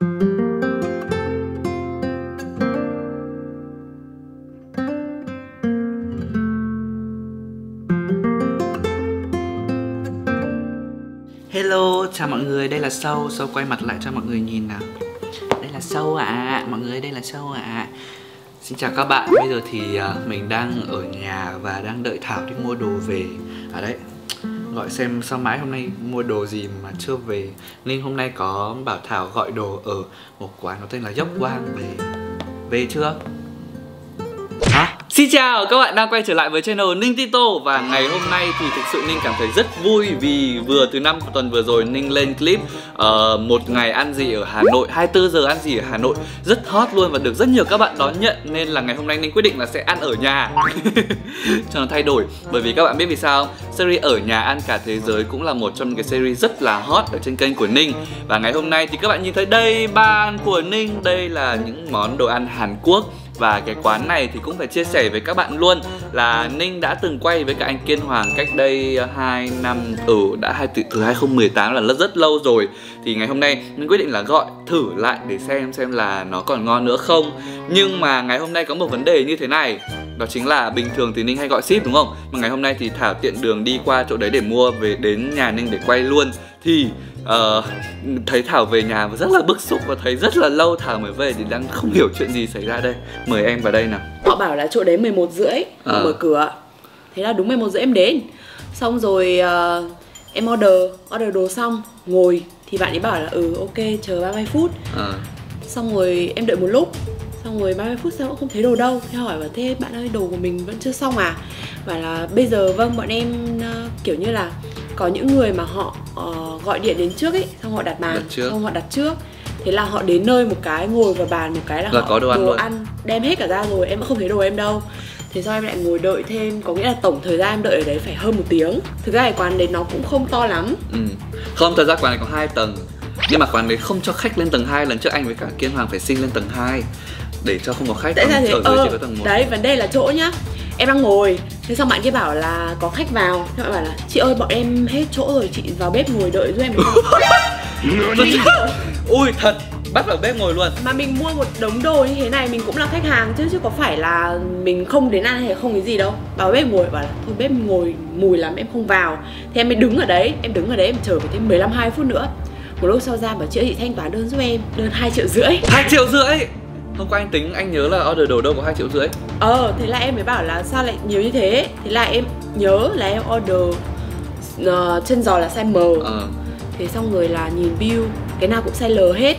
Hello, chào mọi người, đây là Sâu. Sâu quay mặt lại cho mọi người nhìn nào. Đây là Sâu ạ, mọi người, đây là Sâu ạ. Xin chào các bạn, bây giờ thì mình đang ở nhà và đang đợi Thảo đi mua đồ về. À đấy, gọi xem sao mãi hôm nay mua đồ gì mà chưa về. Nên hôm nay có bảo Thảo gọi đồ ở một quán nó tên là Dốc Quang về. Về chưa? Hả? Xin chào, các bạn đang quay trở lại với channel Ninh Tito. Và ngày hôm nay thì thực sự Ninh cảm thấy rất vui vì vừa từ tuần vừa rồi Ninh lên clip một ngày ăn gì ở Hà Nội, 24 giờ ăn gì ở Hà Nội, rất hot luôn và được rất nhiều các bạn đón nhận. Nên là ngày hôm nay Ninh quyết định là sẽ ăn ở nhà cho nó thay đổi. Bởi vì các bạn biết vì sao không? Series Ở Nhà Ăn Cả Thế Giới cũng là một trong những cái series rất là hot ở trên kênh của Ninh. Và ngày hôm nay thì các bạn nhìn thấy đây, bàn của Ninh, đây là những món đồ ăn Hàn Quốc. Và cái quán này thì cũng phải chia sẻ với các bạn luôn là Ninh đã từng quay với cả anh Kiên Hoàng cách đây 2 năm, đã từ 2018 là rất lâu rồi. Thì ngày hôm nay Ninh quyết định là gọi thử lại để xem là nó còn ngon nữa không. Nhưng mà ngày hôm nay có một vấn đề như thế này. Đó chính là bình thường thì Ninh hay gọi ship đúng không? Mà ngày hôm nay thì Thảo tiện đường đi qua chỗ đấy để mua về đến nhà Ninh để quay luôn. Thì thấy Thảo về nhà và rất là bức xúc và thấy rất là lâu Thảo mới về thì đang không hiểu chuyện gì xảy ra đây. Mời em vào đây nào. Họ bảo là chỗ đấy 11h30 mở cửa. Thế là đúng 11h30 em đến. Xong rồi em order đồ xong ngồi thì bạn ấy bảo là ok chờ 30 phút. Xong rồi em đợi một lúc. Xong rồi 30 phút sau cũng không thấy đồ đâu. Thế hỏi bảo thế bạn ơi đồ của mình vẫn chưa xong à? Bảo là bây giờ vâng bọn em kiểu như là có những người mà họ gọi điện đến trước ấy, xong họ đặt bàn, xong họ đặt trước. Thế là họ đến nơi một cái ngồi vào bàn một cái là họ có đồ ăn đem hết cả ra rồi, em vẫn không thấy đồ em đâu. Thế sau em lại ngồi đợi thêm, có nghĩa là tổng thời gian em đợi ở đấy phải hơn 1 tiếng. Thực ra cái quán đấy nó cũng không to lắm. Không, thật ra quán này có 2 tầng. Nhưng mà quán đấy không cho khách lên tầng 2. Lần trước anh với cả Kiên Hoàng phải xin lên tầng 2 để cho không có khách. Tại sao thế? Ở dưới chỉ có tầng 1. Đấy, vấn đề là chỗ nhá. Em đang ngồi, thế xong bạn kia bảo là có khách vào. Thế bạn bảo là chị ơi bọn em hết chỗ rồi, chị vào bếp ngồi đợi giúp em được không? Ui thật, bắt vào bếp ngồi luôn. Mà mình mua một đống đồ như thế này mình cũng là khách hàng chứ có phải là mình không đến ăn hay không cái gì đâu. Vào bếp ngồi bảo là thôi bếp ngồi mùi lắm em không vào. Thế em mới đứng ở đấy, em chờ phải thêm 15-20 phút nữa. Một lúc sau ra bảo chị thanh toán đơn giúp em, đơn 2,5 triệu. 2,5 triệu? Hôm qua anh tính, anh nhớ là order đồ đâu có 2,5 triệu. Thế là em mới bảo là sao lại nhiều như thế. Thế là em nhớ là em order chân giò là size M. Thế xong rồi là nhìn bill, cái nào cũng size L hết.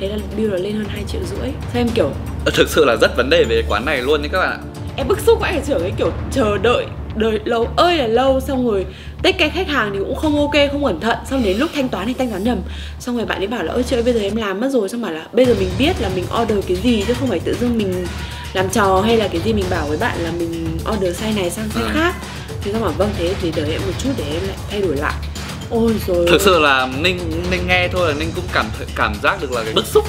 Thế là bill là lên hơn 2,5 triệu. Sao em kiểu thực sự là rất vấn đề về cái quán này luôn đấy các bạn ạ. Em bức xúc quá, trưởng cái kiểu chờ đợi lâu ơi là lâu. Xong rồi take cái khách hàng thì cũng không ok, không cẩn thận. Xong đến lúc thanh toán thì thanh toán nhầm. Xong rồi bạn ấy bảo là ơi trời bây giờ em làm mất rồi. Xong bảo là bây giờ mình biết là mình order cái gì chứ không phải tự dưng mình làm trò hay là cái gì. Mình bảo với bạn là mình order size này sang size khác. Thì xong bảo vâng thế thì đợi em một chút để em lại thay đổi lại. Ôi rồi. Thực sự là Ninh nghe thôi là Ninh cũng cảm giác được là cái bức xúc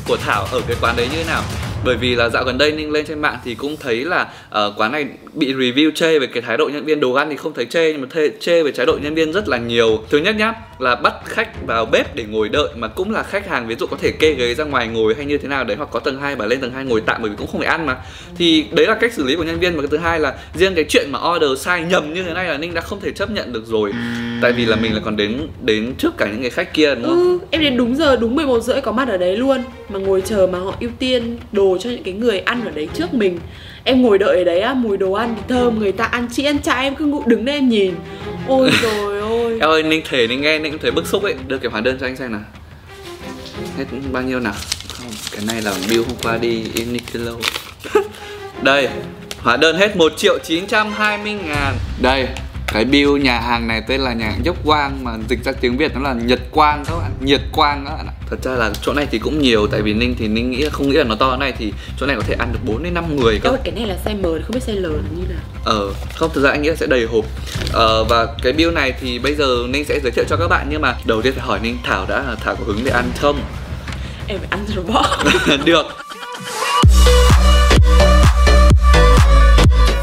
của Thảo ở cái quán đấy như thế nào. Bởi vì là dạo gần đây Ninh lên trên mạng thì cũng thấy là quán này bị review chê về cái thái độ nhân viên. Đồ ăn thì không thấy chê nhưng mà chê về thái độ nhân viên rất là nhiều. Thứ nhất nhá, là bắt khách vào bếp để ngồi đợi mà cũng là khách hàng, ví dụ có thể kê ghế ra ngoài ngồi hay như thế nào đấy, hoặc có tầng 2 và lên tầng 2 ngồi tạm bởi vì cũng không phải ăn mà. Thì đấy là cách xử lý của nhân viên. Và cái thứ hai là riêng cái chuyện mà order sai nhầm như thế này là Ninh đã không thể chấp nhận được rồi. Tại vì là mình là còn đến trước cả những người khách kia đúng không? Em đến đúng giờ, đúng 11h30 có mặt ở đấy luôn. Mà ngồi chờ mà họ ưu tiên đồ cho những cái người ăn ở đấy trước mình. Em ngồi đợi ở đấy á, mùi đồ ăn thì thơm, người ta ăn chị ăn chả em cứ đứng đây em nhìn. Ôi trời ơi. Em ơi, Ninh thể Ninh nghe Ninh cũng thấy bức xúc ấy. Đưa cái hóa đơn cho anh xem nào. Hết bao nhiêu nào? Không, cái này là bill hôm qua đi Uniqlo. Đây, hóa đơn hết 1.920.000. Đây, cái bill nhà hàng này tên là nhà hàng Dốc Quang, mà dịch ra tiếng Việt nó là Nhật Quang các bạn, Nhiệt Quang các bạn ạ. Thật ra là chỗ này thì cũng nhiều, tại vì Ninh thì Ninh không nghĩ là nó to này, thì chỗ này có thể ăn được 4 đến 5 người cơ. Cái này là size M, không biết size L là như nào. Không, thực ra anh nghĩ là sẽ đầy hộp. Và cái bill này thì bây giờ Ninh sẽ giới thiệu cho các bạn, nhưng mà đầu tiên phải hỏi Ninh Thảo có hứng để ăn không? Em phải ăn rồi bỏ. Được.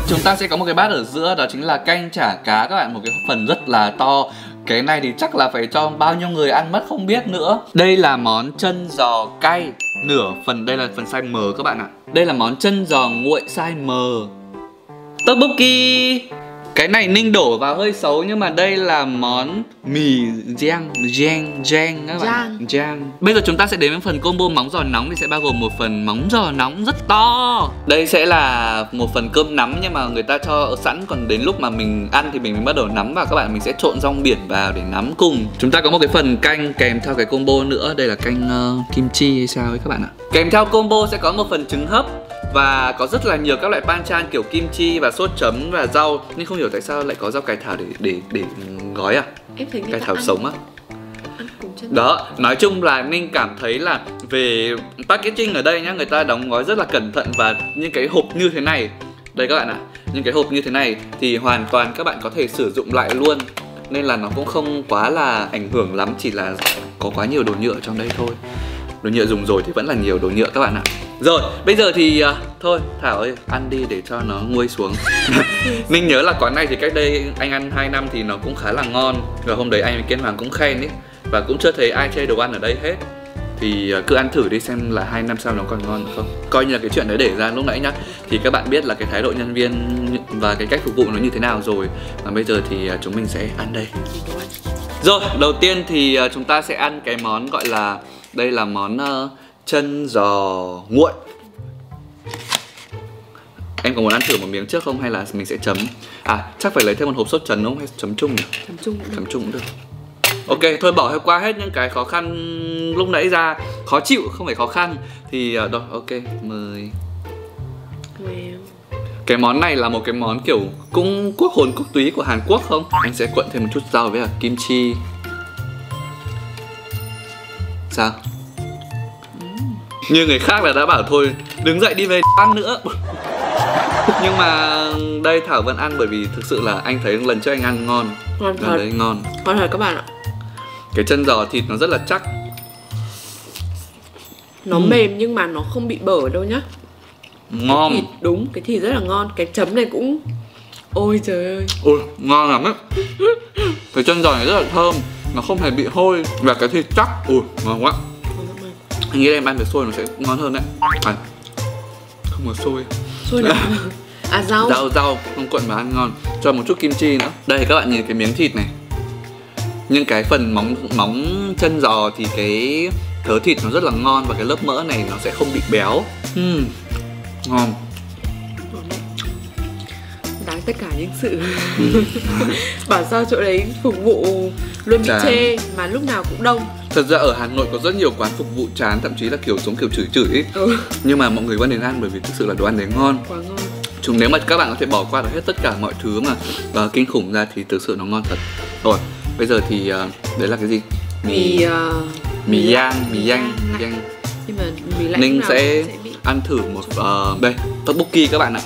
Chúng ta sẽ có một cái bát ở giữa, đó chính là canh chả cá các bạn, một cái phần rất là to. Cái này thì chắc là phải cho bao nhiêu người ăn mất không biết nữa. Đây là món chân giò cay nửa phần, đây là phần size M các bạn ạ. Đây là món chân giò nguội size M. Tteokbokki. Cái này Ninh đổ vào hơi xấu nhưng mà đây là món mì Jang các bạn. Jang. Bây giờ chúng ta sẽ đến với phần combo móng giò nóng thì sẽ bao gồm một phần móng giò nóng rất to. Đây sẽ là một phần cơm nắm nhưng mà người ta cho sẵn, còn đến lúc mà mình ăn thì mình bắt đầu nắm vào các bạn. Mình sẽ trộn rong biển vào để nắm cùng. Chúng ta có một cái phần canh kèm theo cái combo nữa. Đây là canh kim chi hay sao ấy các bạn ạ. Kèm theo combo sẽ có một phần trứng hấp. Và có rất là nhiều các loại banchan kiểu kim chi và sốt chấm và rau. Nhưng không hiểu tại sao lại có rau cải thảo để gói à? Em thấy cải thảo sống á. Ăn cùng chân. Đó, nói chung là Ninh cảm thấy là về packaging ở đây nhá, người ta đóng gói rất là cẩn thận. Và những cái hộp như thế này, đây các bạn ạ, những cái hộp như thế này thì hoàn toàn các bạn có thể sử dụng lại luôn. Nên là nó cũng không quá là ảnh hưởng lắm, chỉ là có quá nhiều đồ nhựa trong đây thôi. Đồ nhựa dùng rồi thì vẫn là nhiều đồ nhựa các bạn ạ. Rồi, bây giờ thì thôi Thảo ơi, ăn đi để cho nó nguôi xuống. Ninh nhớ là quán này thì cách đây anh ăn 2 năm thì nó cũng khá là ngon. Và hôm đấy anh với Kiên Hoàng cũng khen ấy. Và cũng chưa thấy ai chê đồ ăn ở đây hết. Thì cứ ăn thử đi xem là 2 năm sau nó còn ngon không. Coi như là cái chuyện đấy để ra lúc nãy nhá. Thì các bạn biết là cái thái độ nhân viên và cái cách phục vụ nó như thế nào rồi. Và bây giờ thì chúng mình sẽ ăn đây. Rồi, đầu tiên thì chúng ta sẽ ăn cái món gọi là, đây là món chân giò nguội. Em có muốn ăn thử một miếng trước không hay là mình sẽ chấm? À, chắc phải lấy thêm một hộp sốt trần đúng không? Hay chấm chung nhỉ? Chấm chung cũng được. Ok, thôi bỏ qua hết những cái khó khăn lúc nãy ra. Khó chịu, không phải khó khăn. Thì rồi, ok, mời. Cái món này là một cái món kiểu cũng quốc hồn quốc túy của Hàn Quốc không? Anh sẽ quận thêm một chút rau với cả kim chi. Sao? Như người khác là đã bảo thôi đứng dậy đi về ăn nữa. Nhưng mà đây Thảo vẫn ăn bởi vì thực sự là anh thấy lần trước anh ăn ngon. Ngon thật. Đấy, ngon. Ngon thật các bạn ạ. Cái chân giò thịt nó rất là chắc. Nó mềm nhưng mà nó không bị bở đâu nhá. Ngon. Thịt, đúng, cái thịt rất là ngon. Cái chấm này cũng, ôi trời ơi. Ôi, ngon lắm ấy. Cái chân giò này rất là thơm, nó không hề bị hôi. Và cái thịt chắc, ui, ngon quá. Anh nghĩ là em ăn với xôi nó sẽ ngon hơn đấy. À, không có xôi. Xôi nào? À, rau. Rau, không cuộn mà ăn ngon. Cho một chút kim chi nữa. Đây các bạn nhìn cái miếng thịt này. Nhưng cái phần móng chân giò thì cái thớ thịt nó rất là ngon. Và cái lớp mỡ này nó sẽ không bị béo. Ngon. Đáng tất cả những sự bảo sao chỗ đấy phục vụ luôn bị chê mà lúc nào cũng đông. Thật ra ở Hà Nội có rất nhiều quán phục vụ chán, thậm chí là kiểu giống kiểu chửi ấy. Nhưng mà mọi người vẫn đến ăn bởi vì thực sự là đồ ăn đấy ngon. Quá ngon. Chúng nếu mà các bạn có thể bỏ qua được hết tất cả mọi thứ mà kinh khủng ra thì thực sự nó ngon thật. Rồi, bây giờ thì đấy là cái gì? Mì yang. Nhưng mà mì lạnh Ninh sẽ ăn thử một đây, tteokbokki các bạn ạ.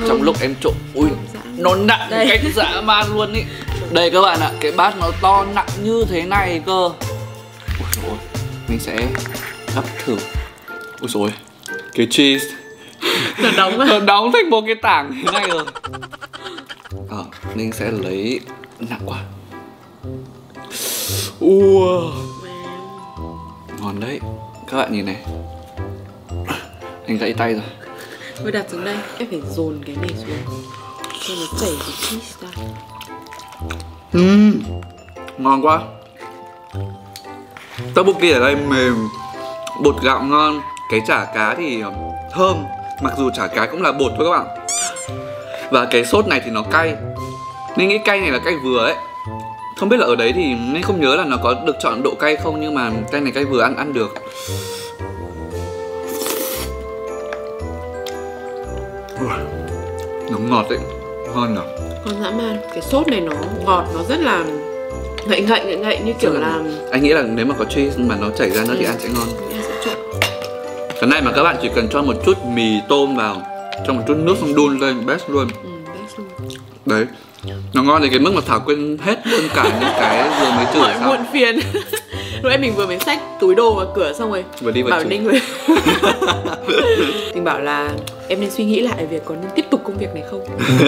Trong lúc em trộn, ui, nó nặng cách dã man luôn ý. Đây các bạn ạ, cái bát nó to nặng như thế này cơ. Ôi dồi ôi, mình sẽ gắp thử. Ôi dồi ôi, cái cheese nó đóng thành một cái tảng thế này rồi. Mình sẽ lấy nặng quá. Ngon đấy, các bạn nhìn này. Anh gãy tay rồi. Tôi đặt xuống đây, em phải dồn cái này xuống cho nó chảy cái cheese ra. Ngon quá. Tteokbokki ở đây mềm, bột gạo ngon. Cái chả cá thì thơm, mặc dù chả cá cũng là bột thôi các bạn. Và cái sốt này thì nó cay. Nên nghĩ cay này là cay vừa ấy. Không biết là ở đấy thì nên không nhớ là nó có được chọn độ cay không, nhưng mà cay này cay vừa ăn được. Nó ngọt đấy, ngon nhỉ. Ngon dã man. Cái sốt này nó ngọt, nó rất là ngậy như kiểu là anh nghĩ là nếu mà có cheese mà nó chảy ra nữa thì ăn sẽ ngon. Cái này mà các bạn chỉ cần cho một chút mì tôm vào, cho một chút nước xong đun lên, best luôn. Đấy, nó ngon đến cái mức mà Thảo quên hết luôn cả những cái vừa mới chửi sao. Muộn phiền. Lúc em mình vừa mới xách túi đồ vào cửa xong rồi vừa đi vừa bảo Ninh Mình bảo là em nên suy nghĩ lại việc có nên tiếp tục công việc này không.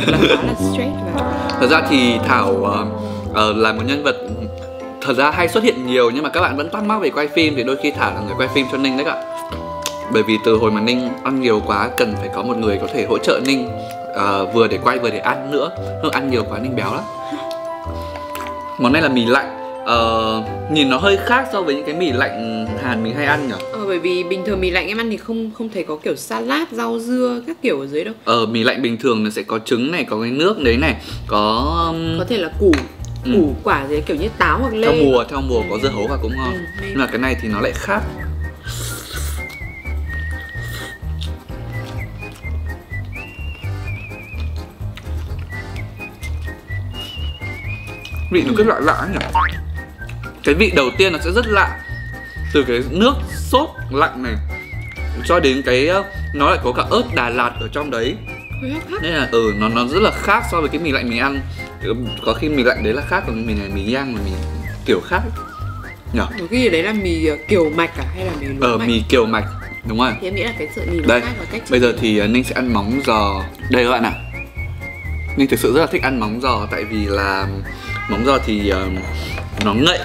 Là khá là stress và... Thật ra thì Thảo là một nhân vật thật ra hay xuất hiện nhiều nhưng mà các bạn vẫn thắc mắc về quay phim thì đôi khi thả là người quay phim cho Ninh đấy ạ. Bởi vì từ hồi mà Ninh ăn nhiều quá cần phải có một người có thể hỗ trợ Ninh, vừa để quay vừa để ăn nữa. Không ăn nhiều quá Ninh béo lắm. Món này là mì lạnh. Nhìn nó hơi khác so với những cái mì lạnh Hàn mình hay ăn nhỉ? Bởi vì bình thường mì lạnh em ăn thì không thấy có kiểu salad, rau dưa các kiểu ở dưới đâu. Mì lạnh bình thường nó sẽ có trứng này, có cái nước đấy này, có thể là củ quả gì kiểu như táo hoặc lê. Theo mùa có dưa hấu vào cũng ngon. Nhưng mà cái này thì nó lại khác. Vị nó cứ lạ lạ nhỉ. Cái vị đầu tiên nó sẽ rất lạ, từ cái nước sốt lạnh này cho đến cái nó lại có cả ớt Đà Lạt ở trong đấy. Nên là nó rất là khác so với cái mì lạnh mình ăn. Có khi mì lạnh đấy là khác, còn mì này mì nhang là mì kiểu khác nhỉ. Có khi đấy là mì kiểu mạch hay là mì lúa mạch? Mì kiểu mạch, đúng rồi. Thì em nghĩ là cái sợi mì nó đây, khác và cách bây giờ thì Ninh sẽ ăn móng giò. Đây các bạn ạ. Ninh thực sự rất là thích ăn móng giò, tại vì là móng giò thì nó ngậy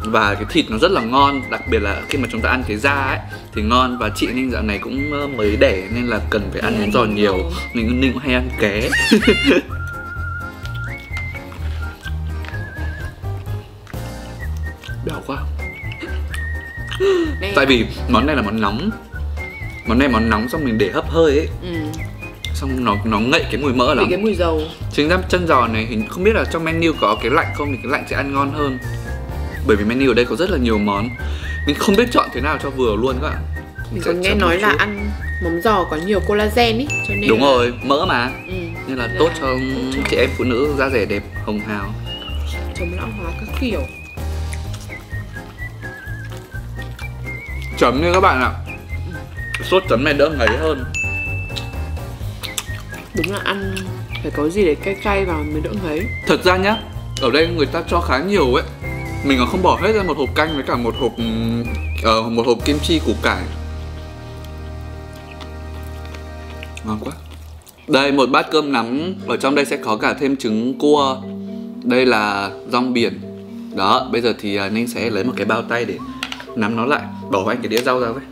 và cái thịt nó rất là ngon, đặc biệt là khi mà chúng ta ăn cái da ấy thì ngon. Và chị Ninh dạo này cũng mới đẻ nên là cần phải ăn móng giò nhiều. Ninh cũng hay ăn ké. Béo quá. Tại vì món này là món nóng. Món này món nóng xong mình để hấp hơi ấy. Xong nó ngậy cái mùi mỡ lắm. Cái mùi dầu. Chính ra chân giò này hình không biết là trong menu có cái lạnh không, thì cái lạnh sẽ ăn ngon hơn. Bởi vì menu ở đây có rất là nhiều món, mình không biết chọn thế nào cho vừa luôn các bạn. Mình còn nghe nói là ăn móng giò có nhiều collagen ý, cho nên đúng rồi, mỡ mà. Nên là tốt cho chị em phụ nữ da dẻ đẹp hồng hào, chống lão hóa các kiểu. chấm như các bạn ạ. Sốt chấm này đỡ ngấy hơn. Đúng là ăn phải có gì để cay cay vào mới đỡ ngấy. Thật ra nhá, ở đây người ta cho khá nhiều ấy. Mình còn không bỏ hết ra một hộp canh với cả một hộp kim chi củ cải. Ngon quá. Đây, một bát cơm nắm. Ở trong đây sẽ có cả thêm trứng cua. Đây là rong biển. Đó, bây giờ thì Ninh sẽ lấy một cái bao tay để nắm nó lại. Bỏ vào anh cái đĩa rau ra với.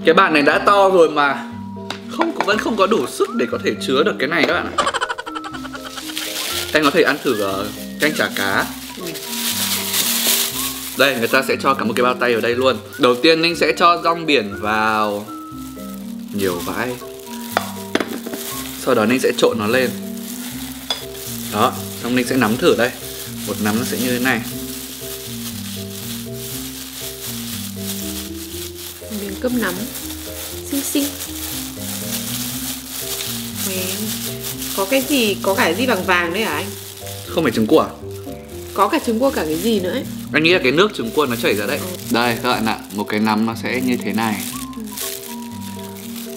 Cái bàn này đã to rồi mà vẫn không có đủ sức để có thể chứa được cái này các bạn ạ. Anh có thể ăn thử canh chả cá. Đây, người ta sẽ cho cả một cái bao tay ở đây luôn. Đầu tiên Ninh sẽ cho rong biển vào. Nhiều vãi. Sau đó Ninh sẽ trộn nó lên. Đó, xong Ninh sẽ nắm thử đây. Một nắm nó sẽ như thế này. Miếng cơm nắm xinh xinh. Có cái gì, có cả cái gì vàng vàng đấy hả anh? Không phải trứng cua à? Có cả trứng cua cả cái gì nữa ấy. Anh nghĩ là cái nước trứng cua nó chảy ra đấy. Đây các bạn ạ, một cái nắm nó sẽ như thế này.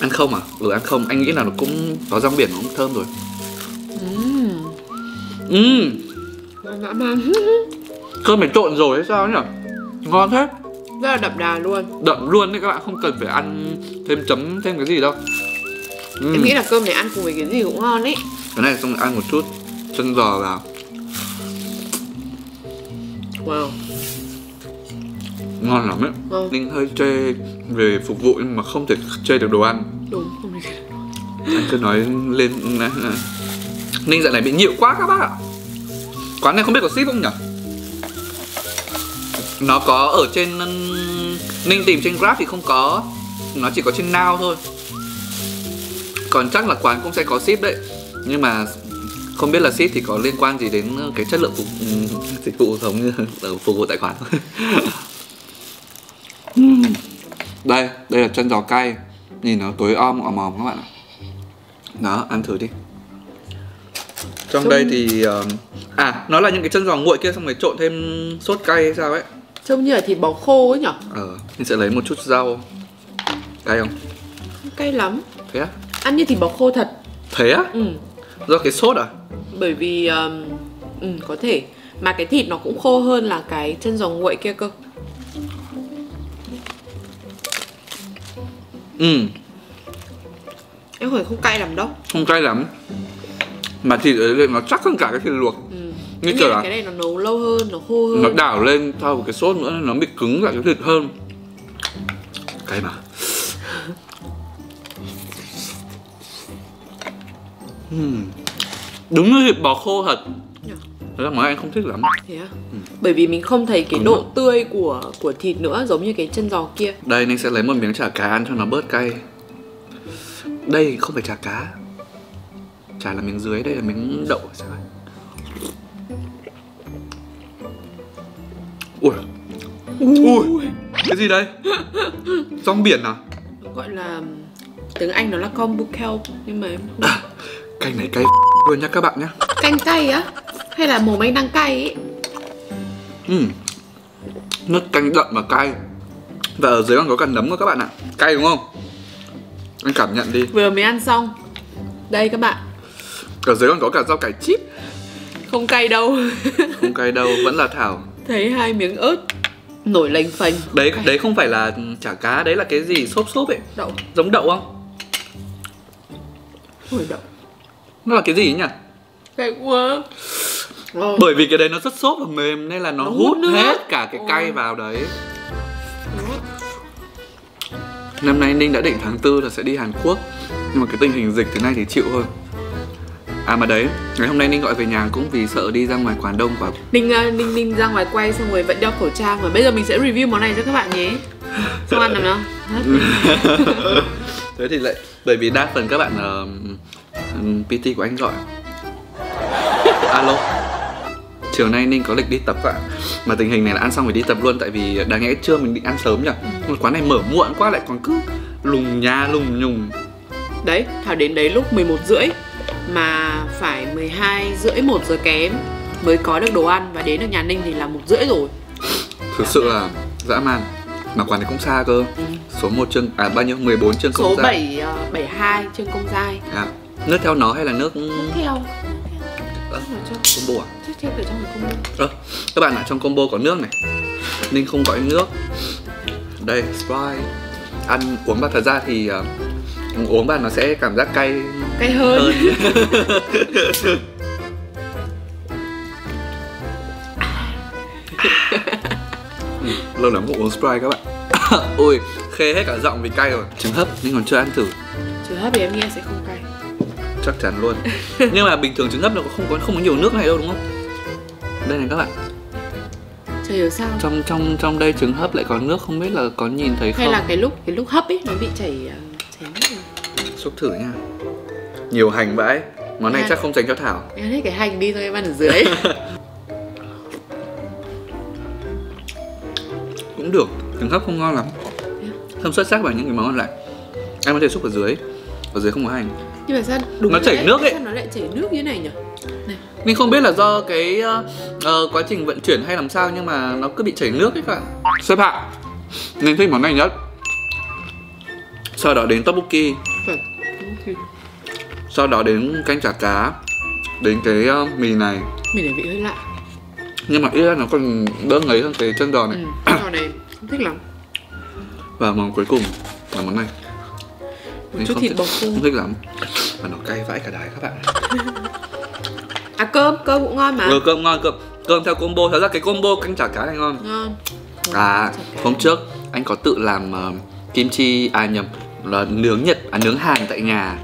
Ăn không à? Ăn không, anh nghĩ là nó cũng có rong biển, nó cũng thơm rồi. Dã man. Cơm phải trộn rồi hay sao nhỉ? Ngon thế. Rất là đậm đà luôn. Đậm luôn đấy các bạn, không cần phải ăn thêm chấm thêm cái gì đâu. Em nghĩ là cơm này ăn cùng với cái gì cũng ngon ấy. Cái này xong ăn một chút chân giò vào. Wow, ngon lắm ấy. Ninh hơi chê về phục vụ nhưng mà không thể chê được đồ ăn. Đúng, không thể. Anh cứ nói lên. Ninh dạo này bị nhịu quá các bác ạ. Quán này không biết có ship không nhỉ? Nó có ở trên Ninh tìm trên Grab thì không có. Nó chỉ có trên Now thôi. Còn chắc là quán cũng sẽ có ship đấy. Nhưng mà không biết là ship thì có liên quan gì đến cái chất lượng dịch vụ giống như phục vụ tại quán thôi. Đây là chân giò cay. Nhìn nó tối om ồm các bạn ạ. Đó, ăn thử đi. Trong đây thì nó là những cái chân giò nguội kia xong rồi trộn thêm sốt cay hay sao ấy. Trông như là thịt bò khô ấy nhở? Mình sẽ lấy một chút rau. Cay không? Không cay lắm. Thế á? Ăn như thịt bò khô thật. Thế á? Do cái sốt à? Bởi vì có thể. Mà cái thịt nó cũng khô hơn là cái chân giò nguội kia cơ. Em hỏi không cay lắm đâu. Không cay lắm. Mà thịt ở đây nó chắc hơn cả cái thịt luộc. Như kiểu là cái này nó nấu lâu hơn, nó khô hơn. nó đảo lên sau cái sốt nữa nó bị cứng lại cái thịt hơn. Cay mà. Đúng như thịt bò khô thật. Thế là món anh không thích lắm. Thế à? Bởi vì mình không thấy cái độ tươi của thịt nữa, giống như cái chân giò kia. Đây Ninh sẽ lấy một miếng chả cá ăn cho nó bớt cay. Đây không phải chả cá, chả là miếng dưới, đây là miếng đậu sao ấy. Ui. Ui. Cái gì đây? Rong biển à? Nó gọi là, tiếng Anh nó là kombukel, nhưng mà em canh này cay luôn nhá các bạn nhá. Canh cay á? Hay là mồm anh đang cay ấy? Nước canh đậm và cay. Và ở dưới còn có cả nấm nữa các bạn ạ. Cay đúng không? Anh cảm nhận đi. Vừa mới ăn xong. Đây các bạn. Ở dưới còn có cả rau cải chip. Không cay đâu. Không cay đâu, vẫn là thảo. Thấy 2 miếng ớt nổi lềnh phềnh. Đấy không phải là chả cá, đấy là cái gì xốp ấy. Đậu. Giống đậu không? Nổi đậu. Nó là cái gì ấy nhỉ? Cay quá. Bởi vì cái đấy nó rất xốp và mềm nên là nó hút hết cả cái cay vào đấy. Năm nay Ninh đã định tháng 4 là sẽ đi Hàn Quốc, nhưng mà cái tình hình dịch thế này thì chịu thôi. À mà đấy, ngày hôm nay Ninh gọi về nhà cũng vì sợ đi ra ngoài quán đông quá. Ninh ra ngoài quay xong rồi vẫn đeo khẩu trang, và bây giờ mình sẽ review món này cho các bạn nhé. Xong ăn nào. Thế thì lại bởi vì đa phần các bạn PT của anh gọi. Alo, chiều nay Ninh có lịch đi tập ạ. Mà tình hình này là ăn xong phải đi tập luôn, tại vì đáng lẽ trưa mình định ăn sớm nhỉ. Một quán này mở muộn quá lại còn cứ lùng nha lùng nhùng. Đấy, Thảo đến đấy lúc 11h30 mà phải 12h30, 1 giờ kém mới có được đồ ăn, và đến được nhà Ninh thì là 1h30 rồi. Thực sự là dã man. Mà quán này cũng xa cơ. Số 1 Trương, bao nhiêu? 14 Trương Công Giai. Số 72 Trương Công Giai. Nước theo nó hay là nước theo? Combo à? Chắc theo ở trong cái combo. Các bạn ạ, trong combo có nước này. Ninh không gọi nước. Đây, Sprite. Ăn uống vào thật ra thì uống vào nó sẽ cảm giác cay hơn. Lâu lắm không uống Sprite các bạn. Ui, khê hết cả giọng vì cay rồi. Trứng hấp nhưng còn chưa ăn thử. Trứng hấp thì em nghĩ sẽ không cay. Chắc chắn luôn. Nhưng mà bình thường trứng hấp nó không có nhiều nước này đâu đúng không? Đây này các bạn. Chả hiểu sao. Trong đây trứng hấp lại có nước, không biết là có nhìn thấy không? Hay là cái lúc hấp ấy nó bị chảy nước. Xúc thử nha. Nhiều hành vãi. Món này chắc không dành cho Thảo. Em hết cái hành đi thôi, em ăn ở dưới. Cũng được, trứng hấp không ngon lắm. Không xuất sắc bằng những cái món còn lại. Em có thể xúc ở dưới. Ở dưới không có hành. Nhưng mà sao đúng nó chảy nước ấy. Sao nó lại chảy nước như này nhỉ? Này. Mình không biết là do cái quá trình vận chuyển hay làm sao, nhưng mà nó cứ bị chảy nước ấy các bạn. Xếp hạng nên thích món này nhất. Sau đó đến tteokbokki. Sau đó đến canh chả cá. Đến cái mì này. Mì này vị hơi lạ. Nhưng mà ít ra nó còn đỡ ngấy hơn cái chân giò này. Chân giò này không thích lắm. Và món cuối cùng là món này. Một chút thịt bò khô. Không thích lắm. Và nó cay vãi cả đái các bạn. Cơm cũng ngon mà. Cơm ngon, cơm theo combo. Thật ra cái combo canh chả cá này ngon. Ngon. Hôm trước anh có tự làm kim chi, là nướng Hàn tại nhà.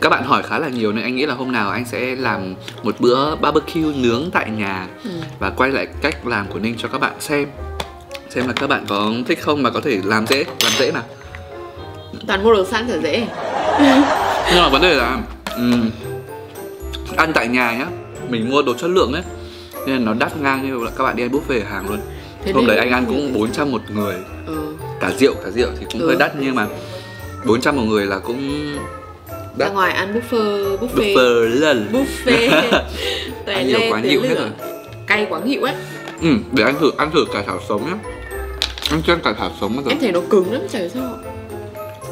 Các bạn hỏi khá là nhiều nên anh nghĩ là hôm nào anh sẽ làm một bữa barbecue nướng tại nhà và quay lại cách làm của Ninh cho các bạn xem là các bạn có thích không, mà có thể làm dễ mà. Toàn mua đồ sẵn trở dễ. Nhưng mà vấn đề là ăn tại nhà nhá, mình mua đồ chất lượng ấy nên là nó đắt ngang như là các bạn đi ăn buffet ở hàng luôn. Hôm đấy anh ăn cũng 400 một người. Cả rượu thì cũng hơi đắt, nhưng mà 400 một người là cũng ra ngoài ăn buffet ăn nhiều quá nhịu hết rồi. Cay quá nhịu ấy. Để ăn thử cải thảo sống nhá. Anh chưa ăn cải thảo sống bao giờ. Em thấy nó cứng lắm, chả hiểu sao.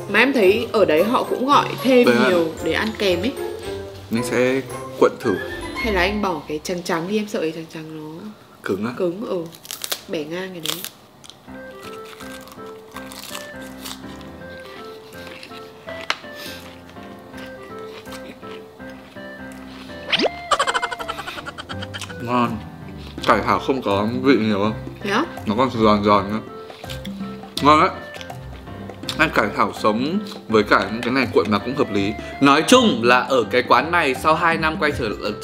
Mà em thấy ở đấy họ cũng gọi thêm nhiều để ăn kèm ấy. Mình sẽ cuộn thử. Hay là anh bỏ cái trắng đi, em sợ cái trắng nó cứng á. Cứng, bẻ ngang cái đấy. ngon. Cải thảo không có vị nhiều không? Thế á? Nó còn giòn giòn nữa. Ngon đấy. Ăn cải thảo sống với cả những cái này cuộn vào cũng hợp lý. Nói chung là ở cái quán này sau 2 năm quay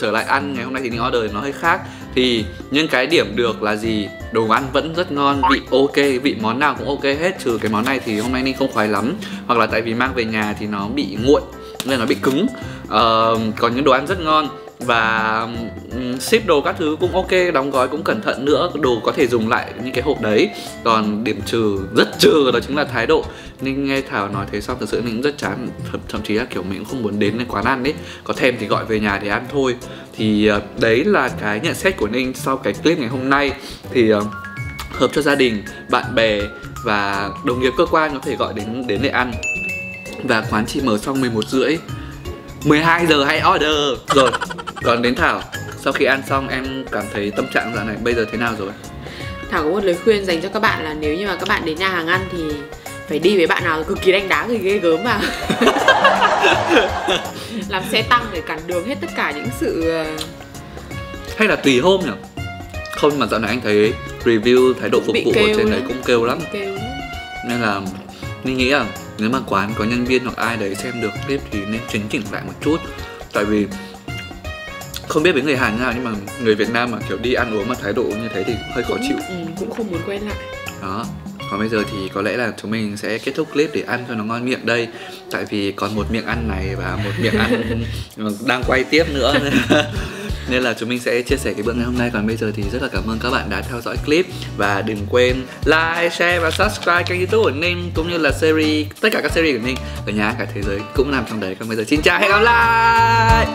trở lại ăn, ngày hôm nay thì Ninh order nó hơi khác. Thì những cái điểm được là gì? Đồ ăn vẫn rất ngon, vị ok, vị món nào cũng ok hết. Trừ cái món này thì hôm nay Ninh không khoái lắm. Hoặc là tại vì mang về nhà thì nó bị nguội nên nó bị cứng. Còn những đồ ăn rất ngon. Và ship đồ các thứ cũng ok, đóng gói cũng cẩn thận nữa. Đồ có thể dùng lại những cái hộp đấy. Còn điểm trừ, rất trừ đó chính là thái độ. Ninh nghe Thảo nói thế xong thực sự mình cũng rất chán. Thậm chí là kiểu mình cũng không muốn đến quán ăn ấy. Có thèm thì gọi về nhà để ăn thôi. Thì đấy là cái nhận xét của Ninh sau cái clip ngày hôm nay. Thì hợp cho gia đình, bạn bè và đồng nghiệp cơ quan có thể gọi đến để ăn. Và quán chỉ mở xong 11h30, 12 giờ hay order rồi. Còn đến Thảo, sau khi ăn xong em cảm thấy tâm trạng dạo này bây giờ thế nào rồi? Thảo có một lời khuyên dành cho các bạn là nếu như mà các bạn đến nhà hàng ăn thì phải đi với bạn nào cực kỳ đánh đá, ghê gớm vào. Làm xe tăng để cản đường hết tất cả những sự... Hay là tùy hôm nhỉ? Không, mà dạo này anh thấy review thái độ phục vụ ở trên đấy cũng kêu lắm. Nên là mình nghĩ là nếu mà quán có nhân viên hoặc ai đấy xem được clip thì nên chỉnh lại một chút. Tại vì không biết với người Hàn như nào nhưng mà người Việt Nam mà kiểu đi ăn uống mà thái độ như thế thì hơi khó chịu. Cũng không muốn quay lại. Đó. Còn bây giờ thì có lẽ là chúng mình sẽ kết thúc clip để ăn cho nó ngon miệng đây. Tại vì còn một miệng ăn này và một miệng ăn đang quay tiếp nữa. Nên là chúng mình sẽ chia sẻ cái bữa ngày hôm nay. Còn bây giờ thì rất là cảm ơn các bạn đã theo dõi clip. Và đừng quên like, share và subscribe kênh YouTube của Ninh, cũng như là series, tất cả các series của Ninh ở nhà cả thế giới cũng nằm trong đấy. Còn bây giờ xin chào, hẹn gặp lại.